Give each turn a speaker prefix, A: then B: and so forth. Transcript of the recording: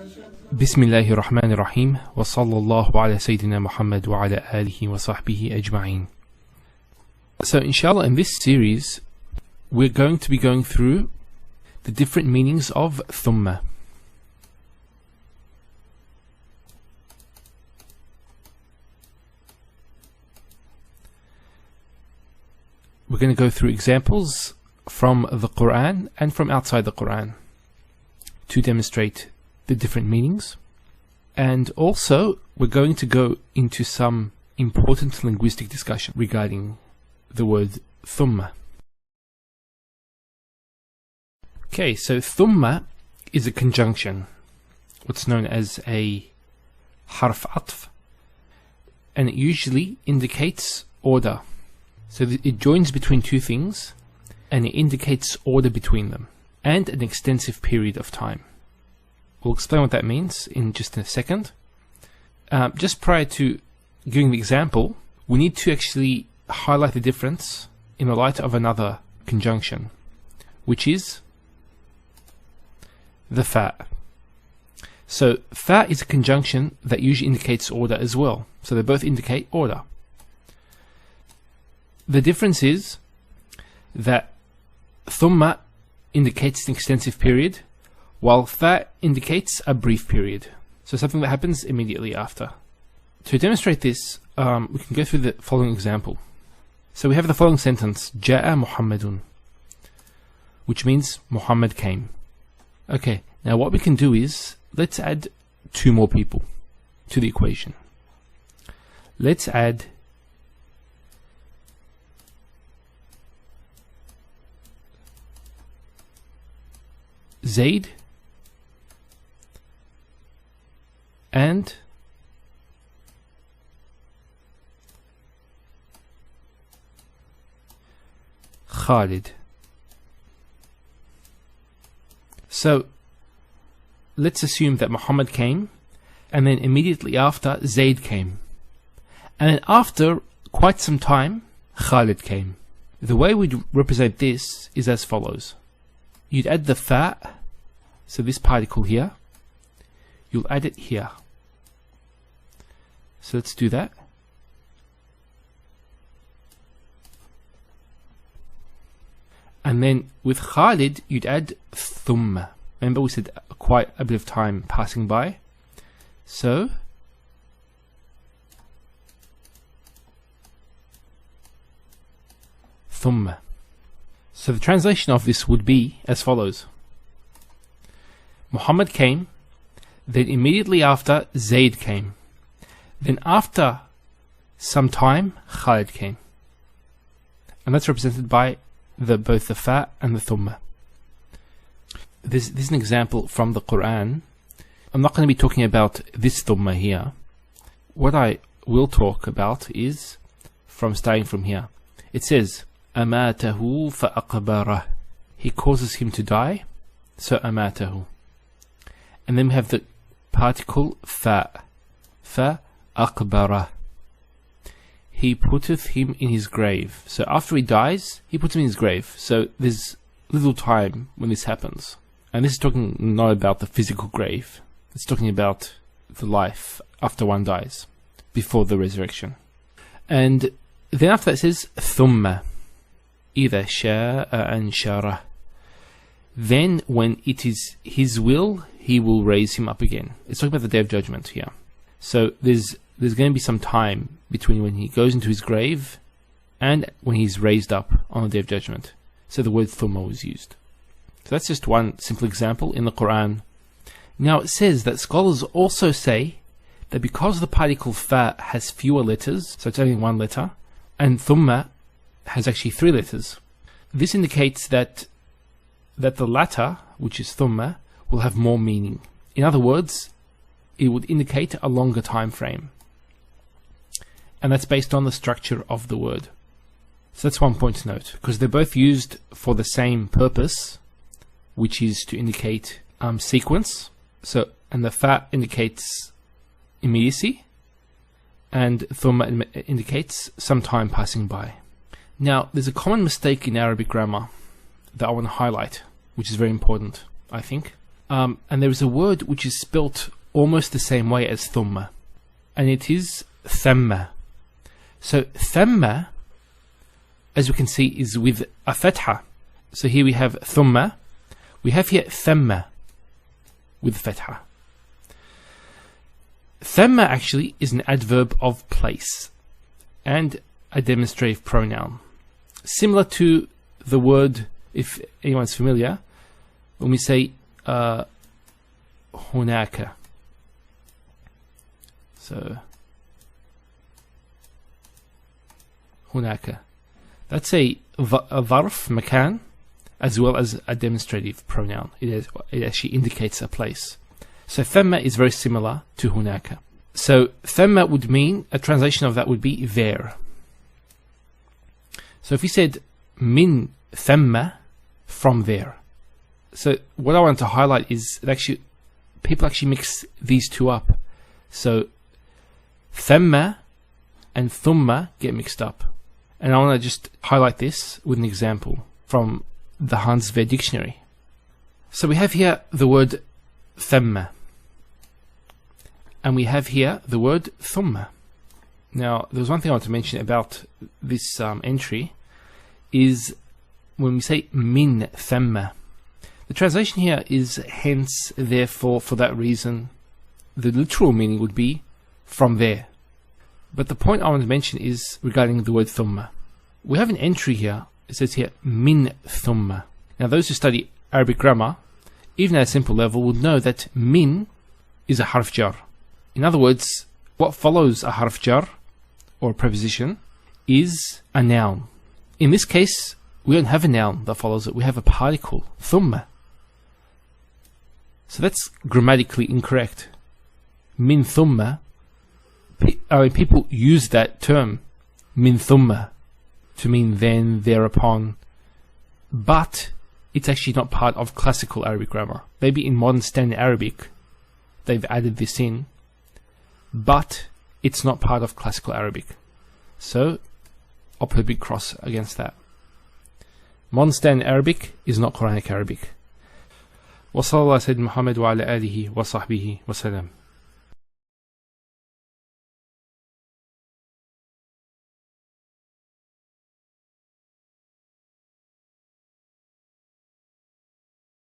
A: Bismillahir Rahmanir Rahim wa sallallahu ala Sayyidina Muhammad wa ala alihi wa sahbihi ajma'in. So inshallah, in this series we're going to be going through the different meanings of thumma. We're going to go through examples from the Qur'an and from outside the Qur'an to demonstrate the different meanings, and also we're going to go into some important linguistic discussion regarding the word thumma. Okay, so thumma is a conjunction, what's known as a harf atf, and it usually indicates order. So it joins between two things and it indicates order between them and an extensive period of time. We'll explain what that means in just a second. Just prior to giving the example, we need to actually highlight the difference in the light of another conjunction, which is the fa. So fa is a conjunction that usually indicates order as well. So they both indicate order. The difference is that thumma indicates an extensive period, while fa indicates a brief period. So something that happens immediately after. To demonstrate this, we can go through the following example. So we have the following sentence, Ja'a Muhammadun, which means Muhammad came. Okay, now what we can do is, let's add two more people to the equation. Let's add Zaid and Khalid. So let's assume that Muhammad came, and then immediately after Zaid came, and then after quite some time Khalid came. The way we'd represent this is as follows. You'd add the fa, so this particle here, you'll add it here. So let's do that. And then with Khalid, you'd add thumma. Remember we said quite a bit of time passing by. So thumma. So the translation of this would be as follows. Muhammad came, then immediately after Zaid came, then after some time Khalid came. And that's represented by both the fa and the thumma. This is an example from the Qur'an. I'm not going to be talking about this thumma here. What I will talk about is starting from here. It says, Amatahu fa'aqbarah. He causes him to die, so amatahu. And then we have the particle fa. Fa'aqbarah. He putteth him in his grave. So after he dies, he puts him in his grave. So there's little time when this happens. And this is talking not about the physical grave. It's talking about the life after one dies, before the resurrection. And then after that it says thumma. Either sha'a and shara. Then when it is his will, he will raise him up again. It's talking about the Day of Judgment here. So there's going to be some time between when he goes into his grave and when he's raised up on the Day of Judgment. So the word thumma was used. So that's just one simple example in the Qur'an. Now it says that scholars also say that because the particle fa has fewer letters, so it's only one letter, and thumma has actually three letters, this indicates that the latter, which is thumma, will have more meaning. In other words, it would indicate a longer time frame. And that's based on the structure of the word. So that's one point to note, because they're both used for the same purpose, which is to indicate sequence. So, and the fa indicates immediacy, and thumma indicates some time passing by. Now, there's a common mistake in Arabic grammar that I want to highlight, which is very important, I think. And there is a word which is spelt almost the same way as thumma, and it is thamma. So thamma, as we can see, is with a fatha. So here we have thumma, we have here thamma with fatha. Thamma actually is an adverb of place and a demonstrative pronoun, similar to the word, if anyone's familiar, when we say hunaka. So hunaka, that's a dharf, makan, as well as a demonstrative pronoun. It actually indicates a place. So thamma is very similar to hunaka. So thamma would mean, a translation of that would be there. So if we said min thamma, from there. So what I want to highlight is that actually people actually mix these two up. So thamma and thumma get mixed up. And I want to just highlight this with an example from the Hansveer dictionary. So we have here the word thamma, and we have here the word thumma. Now, there's one thing I want to mention about this entry, is when we say min thamma, the translation here is hence, therefore, for that reason. The literal meaning would be from there. But the point I want to mention is regarding the word thumma. We have an entry here, it says here min thumma. Now those who study Arabic grammar, even at a simple level, would know that min is a harf jar. In other words, what follows a harf jar, or a preposition, is a noun. In this case, we don't have a noun that follows it, we have a particle, thumma. So that's grammatically incorrect. Min thumma, people use that term, min thumma, to mean then, thereupon, but it's actually not part of classical Arabic grammar. Maybe in modern standard Arabic they've added this in, but it's not part of classical Arabic. So I'll put a big cross against that. Modern standard Arabic is not Quranic Arabic. وصلى الله سيدنا محمد وعلى آله وصحبه وسلم.